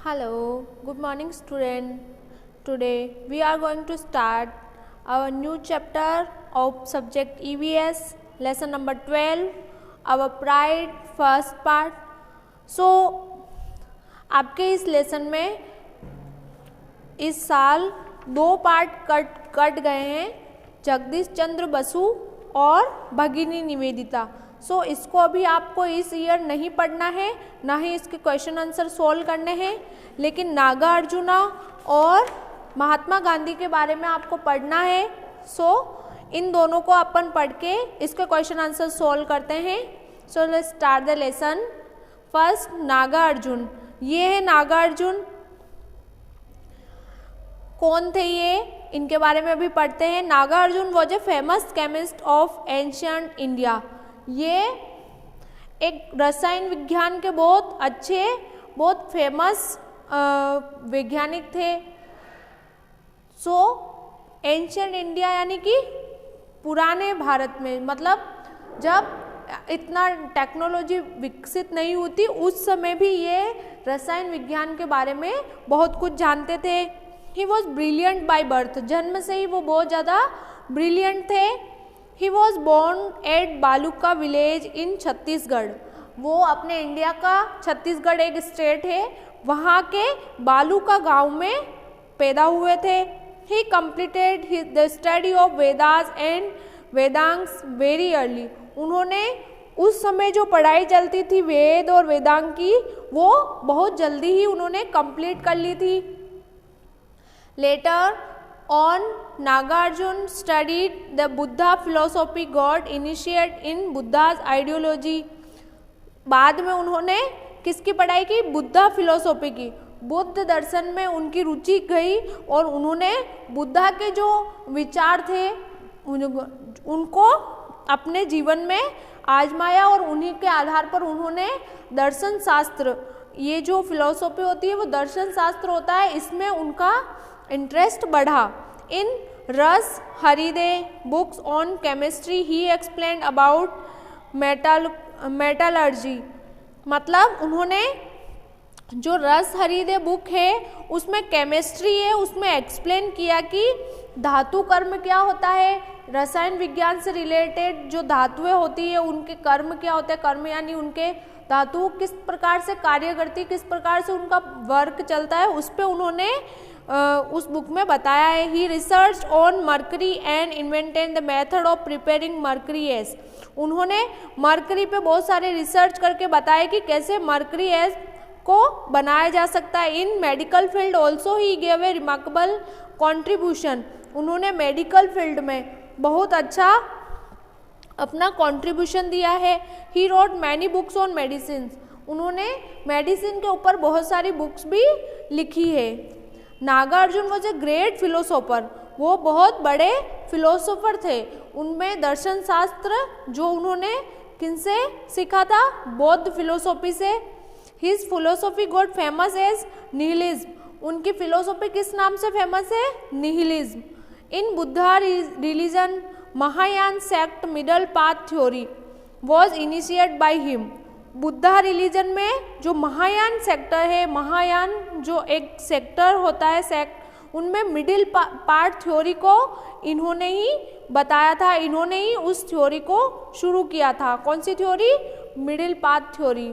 Hello, good morning student. Today we are going to start our new chapter of subject EVS, lesson number 12, our pride first part. So आपके इस lesson में इस साल 2 part cut गए हैं, जगदीश चंद्र बसु और भगिनी निवेदिता। सो इसको अभी आपको इस ईयर नहीं पढ़ना है, ना ही इसके क्वेश्चन आंसर सोल्व करने हैं, लेकिन नागार्जुना और महात्मा गांधी के बारे में आपको पढ़ना है। सो इन दोनों को अपन पढ़ के इसके क्वेश्चन आंसर सोल्व करते हैं। So let's start the lesson. First Nagarjuna, ये है नागार्जुन। कौन थे ये, इनके बारे में अभी पढ़ते हैं। Nagarjuna was a famous chemist of ancient India. ये एक रसायन विज्ञान के बहुत अच्छे, बहुत फेमस वैज्ञानिक थे। सो एंशियंट इंडिया यानी कि पुराने भारत में, मतलब जब इतना टेक्नोलॉजी विकसित नहीं होती उस समय भी ये रसायन विज्ञान के बारे में बहुत कुछ जानते थे। He was brilliant by birth, जन्म से ही वो बहुत ज़्यादा ब्रिलियंट थे। He was born at Baluka village in Chhattisgarh. वो अपने इंडिया का, छत्तीसगढ़ एक स्टेट है, वहाँ के बालूका गांव में पैदा हुए थे। He completed the study of Vedas and Vedangas very early. उन्होंने उस समय जो पढ़ाई चलती थी वेद और वेदांग की, वो बहुत जल्दी ही उन्होंने कंप्लीट कर ली थी। Later on Nagarjun studied the Buddha philosophy, got initiated in Buddha's ideology। बाद में उन्होंने किसकी पढ़ाई की, बुद्धा फिलोसॉफी की, बुद्ध दर्शन में उनकी रुचि गई और उन्होंने बुद्धा के जो विचार थे उनको अपने जीवन में आजमाया और उन्हीं के आधार पर उन्होंने दर्शन शास्त्र, ये जो फिलोसॉफी होती है वो दर्शन शास्त्र होता है, इसमें उनका इंटरेस्ट बढ़ा। In Rasa Hridaya books on chemistry he explained about metallurgy. मतलब उन्होंने जो रस हरिदे बुक है उसमें केमिस्ट्री है, उसमें एक्सप्लेन किया कि धातु कर्म क्या होता है, रसायन विज्ञान से रिलेटेड जो धातुएं होती है उनके कर्म क्या होते हैं, कर्म यानी उनके धातु किस प्रकार से कार्य करती है, किस प्रकार से उनका वर्क चलता है, उस पर उन्होंने उस बुक में बताया है। He research on mercury and invented the method of preparing mercury एस। उन्होंने मर्करी पे बहुत सारे रिसर्च करके बताया कि कैसे मर्करी एस को बनाया जा सकता है। In medical field also he give a remarkable contribution. उन्होंने मेडिकल फील्ड में बहुत अच्छा अपना कंट्रीब्यूशन दिया है। He wrote many books on medicine. उन्होंने मेडिसिन के ऊपर बहुत सारी बुक्स भी लिखी है। Nagarjun was a great philosopher. वो बहुत बड़े फिलोसोफर थे। उनमें दर्शन शास्त्र जो उन्होंने किनसे सीखा था, बौद्ध फिलोसॉफी से। His philosophy got famous as nihilism. उनकी फिलोसॉफी किस नाम से फेमस है, nihilism. In Buddha religion Mahayana sect middle path theory was initiated by him. Buddha religion में जो महायान सेक्टर है, महायान जो एक सेक्टर होता है, सेक्ट, उनमें मिडिल पार्ट थ्योरी को इन्होंने ही बताया था, इन्होंने ही उस थ्योरी को शुरू किया था। कौन सी theory, middle path theory.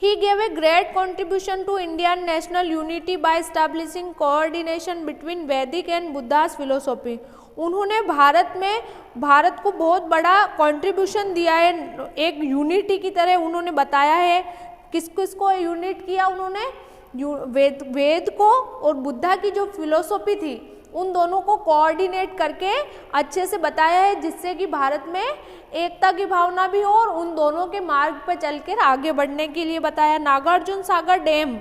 He gave a great contribution to Indian national unity by establishing coordination between Vedic and Buddha's philosophy. उन्होंने भारत को बहुत बड़ा कंट्रीब्यूशन दिया है, एक यूनिटी की तरह उन्होंने बताया है। किस किस को यूनिट किया उन्होंने, वेद को और बुद्धा की जो फिलोसॉफी थी उन दोनों को कोऑर्डिनेट करके अच्छे से बताया है, जिससे कि भारत में एकता की भावना भी हो और उन दोनों के मार्ग पर चलकर आगे बढ़ने के लिए बताया। Nagarjuna Sagar dam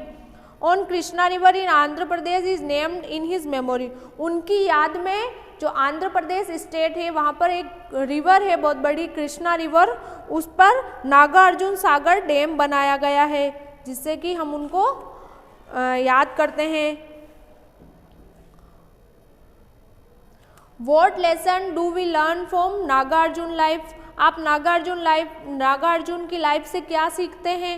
on Krishna river in Andhra Pradesh is named in his memory. उनकी याद में जो आंध्र प्रदेश स्टेट है वहाँ पर एक रिवर है बहुत बड़ी, कृष्णा रिवर, उस पर नागार्जुन सागर डैम बनाया गया है, जिससे कि हम उनको याद करते हैं। What lesson do we learn from Nagarjun life? आप नागार्जुन की लाइफ से क्या सीखते हैं?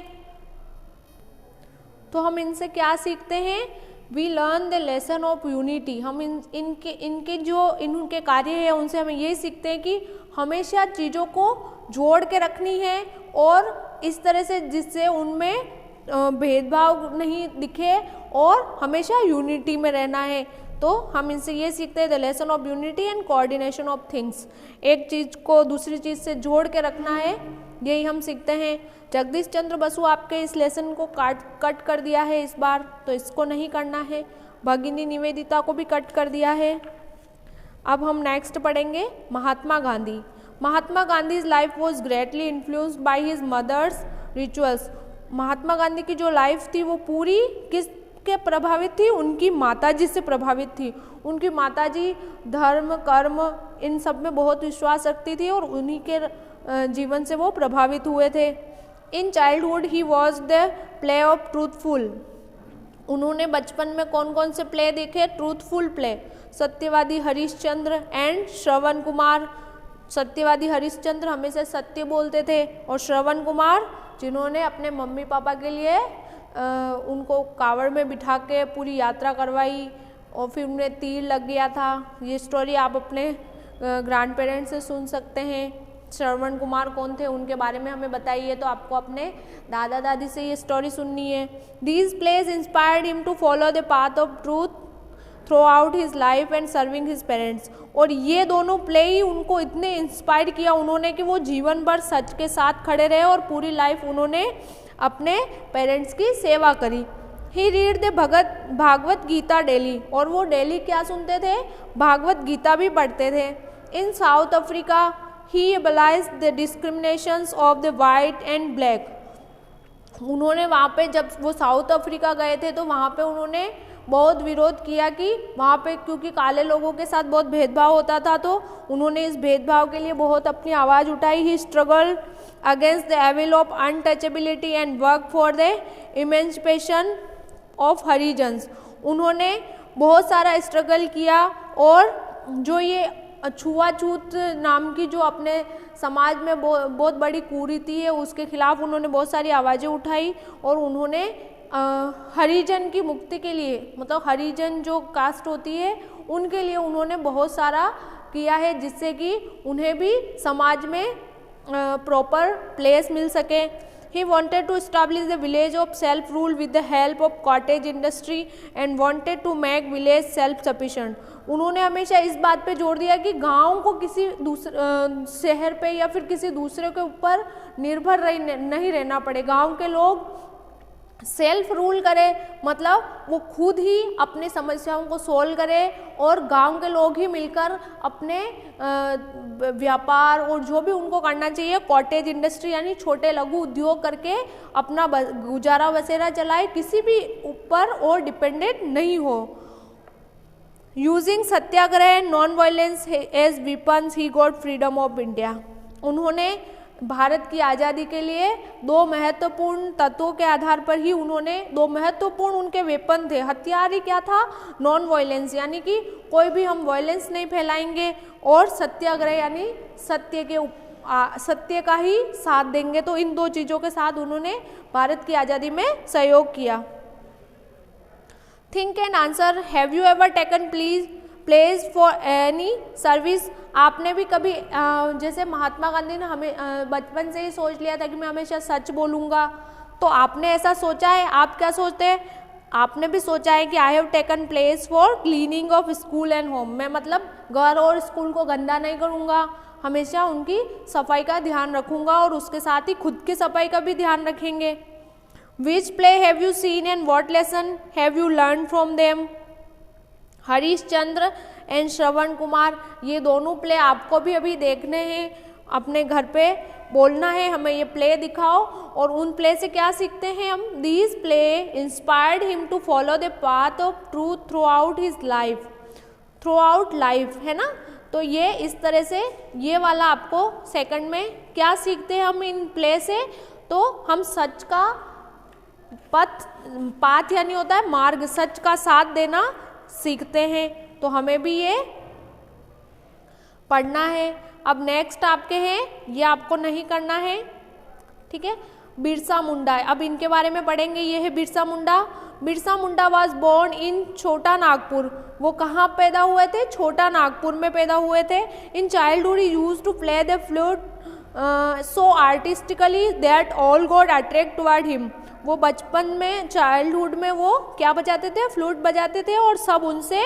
तो हम इनसे क्या सीखते हैं? We learn the lesson of unity. हम इनके कार्य है उनसे हमें ये सीखते हैं कि हमेशा चीज़ों को जोड़ के रखनी है और इस तरह से जिससे उनमें भेदभाव नहीं दिखे और हमेशा यूनिटी में रहना है। तो हम इनसे ये सीखते हैं the lesson of unity and coordination of things. एक चीज़ को दूसरी चीज़ से जोड़ के रखना है, यही हम सीखते हैं। जगदीश चंद्र बसु आपके इस लेसन को कट कर दिया है इस बार, तो इसको नहीं करना है। भगिनी निवेदिता को भी कट कर दिया है। अब हम नेक्स्ट पढ़ेंगे Mahatma Gandhi. Mahatma Gandhi's life was greatly influenced by his mother's rituals. Mahatma Gandhi की जो लाइफ थी वो पूरी किसके प्रभावित थी? उनकी माताजी से प्रभावित थी। उनकी माताजी धर्म कर्म इन सब में बहुत विश्वास रखती थी और उन्हीं के जीवन से वो प्रभावित हुए थे। In childhood he was the play of truthful. उन्होंने बचपन में कौन कौन से प्ले देखे? ट्रूथफुल प्ले, सत्यवादी हरिश्चंद्र एंड श्रवण कुमार। सत्यवादी हरिश्चंद्र हमेशा सत्य बोलते थे और श्रवण कुमार जिन्होंने अपने मम्मी पापा के लिए उनको कावड़ में बिठा के पूरी यात्रा करवाई और फिर उन्हें तीर लग गया था। ये स्टोरी आप अपने ग्रैंड पेरेंट्स से सुन सकते हैं। श्रवण कुमार कौन थे उनके बारे में हमें बताइए, तो आपको अपने दादा दादी से ये स्टोरी सुननी है। These plays inspired him to follow the path of truth throughout his life and serving his parents. और ये दोनों प्ले ही उनको इतने इंस्पायर किया उन्होंने कि वो जीवन भर सच के साथ खड़े रहे और पूरी लाइफ उन्होंने अपने पेरेंट्स की सेवा करी। He read the Bhagavad Gita daily. और वो डेली क्या सुनते थे? भागवत गीता भी पढ़ते थे। In South Africa he abolished the discriminations of the white and black. उन्होंने वहाँ पे जब वो साउथ अफ्रीका गए थे तो वहाँ पे उन्होंने बहुत विरोध किया कि वहाँ पे क्योंकि काले लोगों के साथ बहुत भेदभाव होता था, तो उन्होंने इस भेदभाव के लिए बहुत अपनी आवाज़ उठाई। He struggle against the evil of untouchability and work for the emancipation of Harijans. उन्होंने बहुत सारा स्ट्रगल किया और जो ये छुआछूत नाम की जो अपने समाज में बहुत बड़ी कुरीति है उसके खिलाफ उन्होंने बहुत सारी आवाज़ें उठाई और उन्होंने हरिजन की मुक्ति के लिए, मतलब हरिजन जो कास्ट होती है उनके लिए उन्होंने बहुत सारा किया है जिससे कि उन्हें भी समाज में प्रॉपर प्लेस मिल सके। He wanted to establish the village of self-rule with the help of cottage industry and wanted to make village self-sufficient. उन्होंने हमेशा इस बात पे जोर दिया कि गांव को किसी दूसरे शहर पे या फिर किसी दूसरे के ऊपर निर्भर नहीं रहना पड़े। गांव के लोग सेल्फ रूल करे, मतलब वो खुद ही अपनी समस्याओं को सोल्व करे और गांव के लोग ही मिलकर अपने व्यापार और जो भी उनको करना चाहिए कॉटेज इंडस्ट्री यानी छोटे लघु उद्योग करके अपना गुजारा बसेरा चलाए, किसी भी ऊपर और डिपेंडेंट नहीं हो। Using satyagraha non violence as weapons he got freedom of India. उन्होंने भारत की आज़ादी के लिए दो महत्वपूर्ण तत्वों के आधार पर ही उन्होंने दो महत्वपूर्ण उनके वेपन थे, हथियार ही क्या था? नॉन वायलेंस, यानी कि कोई भी हम वायलेंस नहीं फैलाएंगे और सत्याग्रह यानी सत्य का ही साथ देंगे। तो इन दो चीज़ों के साथ उन्होंने भारत की आज़ादी में सहयोग किया। Think and answer, have you ever taken place for any service. आपने भी कभी जैसे महात्मा गांधी ने हमें बचपन से ही सोच लिया था कि मैं हमेशा सच बोलूँगा, तो आपने ऐसा सोचा है? आप क्या सोचते हैं? आपने भी सोचा है कि I have taken place for cleaning of school and home. मैं मतलब घर और स्कूल को गंदा नहीं करूँगा, हमेशा उनकी सफाई का ध्यान रखूँगा और उसके साथ ही खुद की सफाई का भी ध्यान रखेंगे। Which play have you seen and what lesson have you learn from them? Harishchandra and Shravan Kumar, ये दोनों प्ले आपको भी अभी देखने हैं, अपने घर पे बोलना है हमें ये प्ले दिखाओ और उन प्ले से क्या सीखते हैं हम? These play inspired him to follow the path of truth throughout his life. Throughout life है ना, तो ये इस तरह से ये वाला आपको सेकंड में क्या सीखते हैं हम इन प्ले से? तो हम सच का पाथ यानी होता है मार्ग, सच का साथ देना सीखते हैं। तो हमें भी ये पढ़ना है। अब नेक्स्ट आपके हैं, ये आपको नहीं करना है, ठीक है। बिरसा मुंडा। अब इनके बारे में पढ़ेंगे। ये है Birsa Munda. Birsa Munda was born in छोटा नागपुर। वो कहाँ पैदा हुए थे? छोटा नागपुर में पैदा हुए थे। In childhood he used to play the flute so artistically that all got attract toward him. वो बचपन में, चाइल्डहुड में वो क्या बजाते थे? फ्लूट बजाते थे और सब उनसे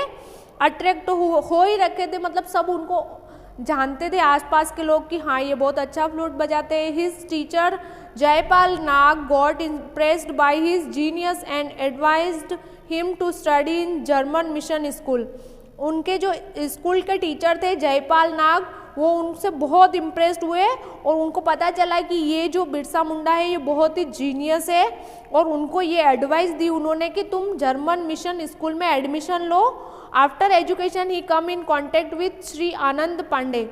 अट्रैक्ट हो ही रखे थे, मतलब सब उनको जानते थे आसपास के लोग कि हाँ ये बहुत अच्छा फ्लूट बजाते हैं। His teacher Jaipal Nag got impressed by his genius and advised him to study in German mission school. उनके जो स्कूल के टीचर थे जयपाल नाग, वो उनसे बहुत इम्प्रेस्ड हुए और उनको पता चला कि ये जो बिरसा मुंडा है ये बहुत ही जीनियस है, और उनको ये एडवाइस दी उन्होंने कि तुम जर्मन मिशन स्कूल में एडमिशन लो। After education he come in contact with Shri Anand Pandey,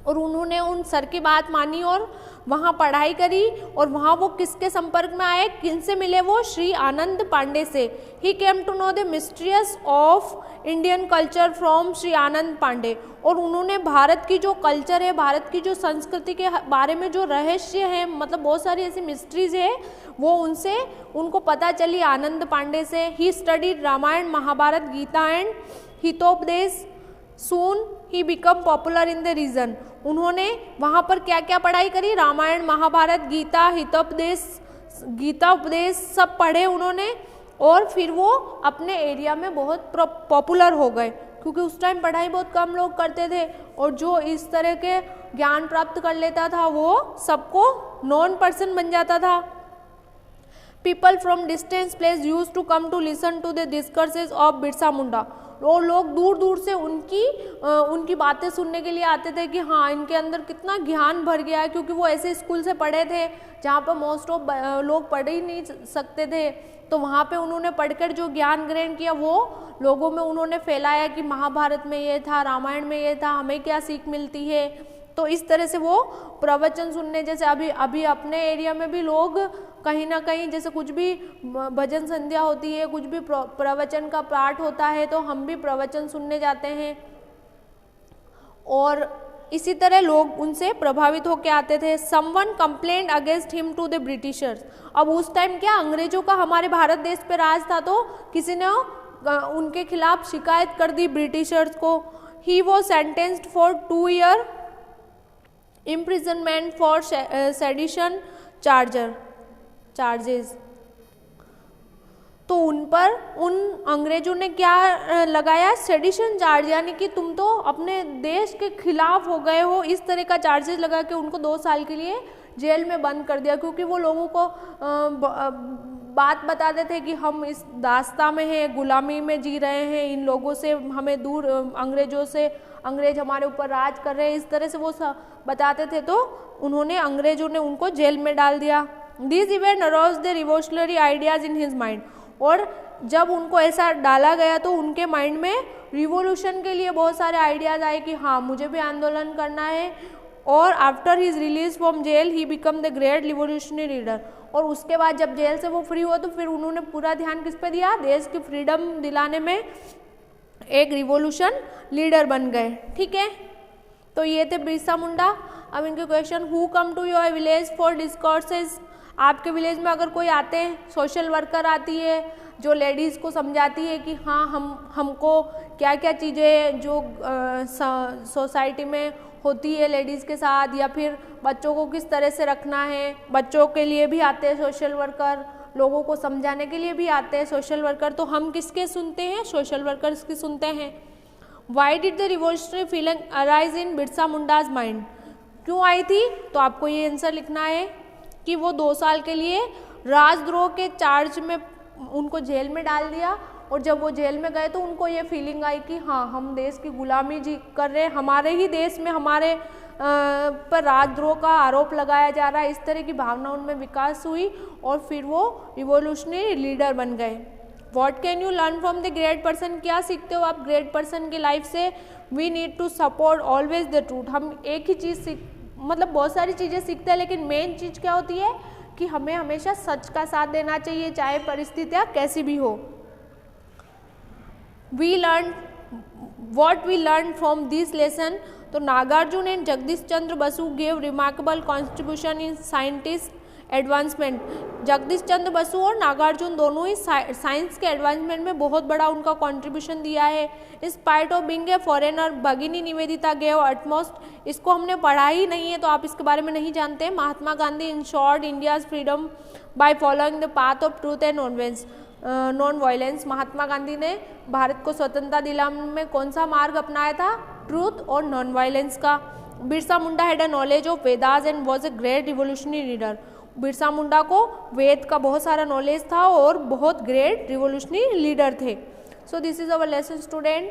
और उन्होंने उन सर की बात मानी और वहाँ पढ़ाई करी। और वहाँ वो किसके संपर्क में आए? किनसे मिले वो? श्री आनंद पांडे से। He came to know the mysterious of Indian culture from Shri Anand Pandey, और उन्होंने भारत की जो कल्चर है, भारत की जो संस्कृति के बारे में जो रहस्य है, मतलब बहुत सारी ऐसी मिस्ट्रीज है, वो उनको पता चली आनंद पांडे से। He studied Ramayana, Mahabharata, Gita and Hitopadesha. Soon he become popular in the region. उन्होंने वहाँ पर क्या क्या पढ़ाई करी? रामायण, महाभारत, गीता, उपदेश सब पढ़े उन्होंने, और फिर वो अपने एरिया में बहुत पॉपुलर हो गए, क्योंकि उस टाइम पढ़ाई बहुत कम लोग करते थे, और जो इस तरह के ज्ञान प्राप्त कर लेता था वो सबको नॉन पर्सन बन जाता था। People from distance place use to come to listen to the discourses of Birsa Munda. और लोग दूर दूर से उनकी बातें सुनने के लिए आते थे कि हाँ इनके अंदर कितना ज्ञान भर गया है, क्योंकि वो ऐसे स्कूल से पढ़े थे जहाँ पर मोस्ट ऑफ लोग पढ़ ही नहीं सकते थे। तो वहाँ पे उन्होंने पढ़कर जो ज्ञान ग्रहण किया वो लोगों में उन्होंने फैलाया कि महाभारत में ये था, रामायण में ये था, हमें क्या सीख मिलती है। तो इस तरह से वो प्रवचन सुनने, जैसे अभी अपने एरिया में भी लोग कहीं ना कहीं, जैसे कुछ भी भजन संध्या होती है, कुछ भी प्रवचन का पाठ होता है, तो हम भी प्रवचन सुनने जाते हैं, और इसी तरह लोग उनसे प्रभावित होकर आते थे। Someone complaint against him to the Britishers. अब उस टाइम क्या अंग्रेजों का हमारे भारत देश पे राज था, तो किसी ने उनके खिलाफ शिकायत कर दी ब्रिटिशर्स को। He was sentenced for 2 year imprisonment for sedition charges. तो उन अंग्रेजों ने क्या लगाया? सेडिशन चार्ज, यानी कि तुम तो अपने देश के खिलाफ हो गए हो, इस तरह का चार्जेस लगा के उनको 2 साल के लिए जेल में बंद कर दिया, क्योंकि वो लोगों को बात बताते थे कि हम इस दास्ता में हैं, गुलामी में जी रहे हैं, इन लोगों से हमें दूर, अंग्रेजों से, अंग्रेज हमारे ऊपर राज कर रहे हैं, इस तरह से वो बताते थे। तो अंग्रेजों ने उनको जेल में डाल दिया। This event arose the revolutionary ideas in his mind. और जब उनको ऐसा डाला गया तो उनके माइंड में रिवॉल्यूशन के लिए बहुत सारे आइडियाज आए कि हाँ मुझे भी आंदोलन करना है। और after his release from jail he become the great revolutionary leader. और उसके बाद जब जेल से वो फ्री हुआ तो फिर उन्होंने पूरा ध्यान किस पे दिया? देश की फ्रीडम दिलाने में एक रिवॉल्यूशन लीडर बन गए। ठीक है, तो ये थे बिरसा मुंडा। अब इनके question, who come to your village for discourses. आपके विलेज में अगर कोई आते हैं, सोशल वर्कर आती है जो लेडीज़ को समझाती है कि हाँ हमको क्या क्या चीज़ें जो सोसाइटी में होती है लेडीज़ के साथ, या फिर बच्चों को किस तरह से रखना है। बच्चों के लिए भी आते हैं सोशल वर्कर, लोगों को समझाने के लिए भी आते हैं सोशल वर्कर। तो हम किसके सुनते हैं? सोशल वर्कर्स की सुनते हैं। Why did the revolutionary feeling arise in Birsa Mundas mind. क्यों आई थी? तो आपको ये आंसर लिखना है कि वो 2 साल के लिए राजद्रोह के चार्ज में उनको जेल में डाल दिया, और जब वो जेल में गए तो उनको ये फीलिंग आई कि हाँ हम देश की गुलामी जी कर रहे हैं, हमारे ही देश में हमारे पर राजद्रोह का आरोप लगाया जा रहा है। इस तरह की भावना उनमें विकास हुई और फिर वो रिवोल्यूशनरी लीडर बन गए। What can you learn from the great person. क्या सीखते हो आप ग्रेट पर्सन की लाइफ से? We need to support always the truth. हम एक ही चीज़ मतलब बहुत सारी चीज़ें सीखते हैं, लेकिन मेन चीज़ क्या होती है कि हमें हमेशा सच का साथ देना चाहिए, चाहे परिस्थितियाँ कैसी भी हो। We learn what we learned from this lesson। तो Nagarjuna and Jagdish Chandra Basu gave remarkable contribution in scientists advancement, Jagdish Chandra Basu और नागार्जुन दोनों ही साइंस के एडवांसमेंट में बहुत बड़ा उनका कंट्रीब्यूशन दिया है। In spite of being a foreigner, भगिनी निवेदिता गेव अटमोस्ट, इसको हमने पढ़ा ही नहीं है तो आप इसके बारे में नहीं जानते। Mahatma Gandhi ensured India's freedom by following the path of truth and non violence, Mahatma Gandhi ने भारत को स्वतंत्रता दिलाने में कौन सा मार्ग अपनाया था? ट्रूथ और नॉन वायलेंस का। Birsa Munda had a knowledge of Vedas and was a great revolutionary leader, Birsa Munda को वेद का बहुत सारा नॉलेज था और बहुत ग्रेट रिवोल्यूशनरी लीडर थे। So this is our lesson student.